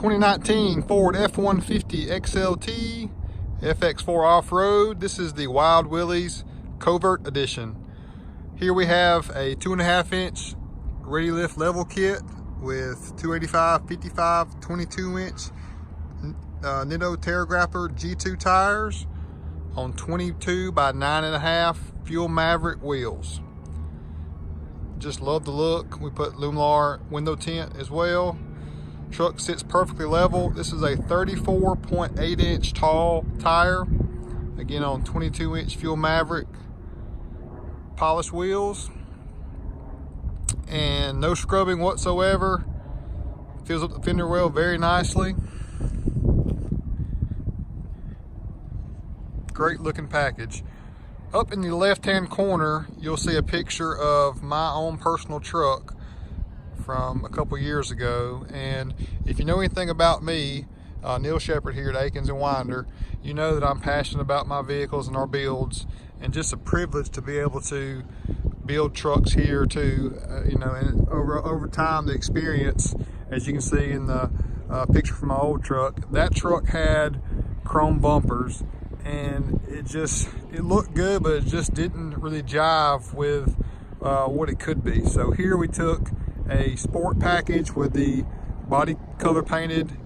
2019 Ford F-150 XLT FX4 off-road. This is the Wild Willies Covert edition. Here we have a 2.5-inch ready lift level kit with 285, 55, 22-inch Nitto Terra Grappler G2 tires on 22 by 9.5 Fuel Maverick wheels. Just love the look. We put Lumlar window tint as well. Truck sits perfectly level. This is a 34.8-inch tall tire, again on 22-inch Fuel Maverick polished wheels, and no scrubbing whatsoever. Fills up the fender well very nicely. Great looking package. Up in the left hand corner you'll see a picture of my own personal truck from a couple years ago, and if you know anything about me, Neal Sheppard here at Akins and Winder, you know that I'm passionate about my vehicles and our builds, and just a privilege to be able to build trucks here too. You know, and over time, the experience, as you can see in the picture from my old truck, that truck had chrome bumpers, and it looked good, but it just didn't really jive with what it could be. So here we took a sport package with the body color painted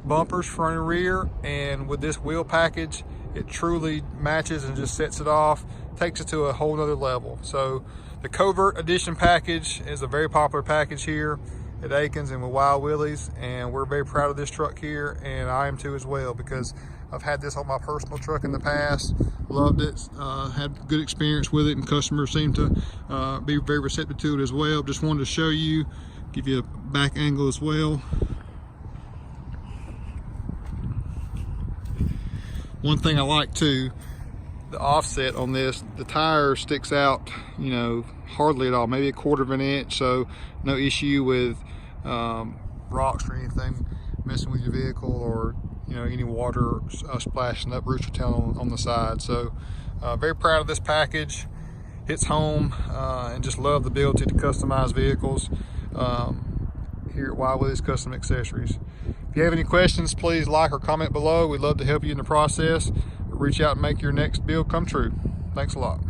bumpers front and rear, and with this wheel package it truly matches and just sets it off, takes it to a whole nother level. So the Covert edition package is a very popular package here at Akins and with Wild Willies, and we're very proud of this truck here, and I am too as well, because I've had this on my personal truck in the past, loved it, had good experience with it, and customers seem to be very receptive to it as well. Just wanted to show you, give you a back angle as well. One thing I like too, the offset on this, the tire sticks out, you know, hardly at all, maybe 1/4 of an inch, so no issue with rocks or anything messing with your vehicle, or you know, any water splashing up Roush on the side. So very proud of this package. Hits home, and just love the ability to customize vehicles here at Wild Willies Custom Accessories. If you have any questions, please like or comment below. We'd love to help you in the process. Reach out and make your next build come true. Thanks a lot.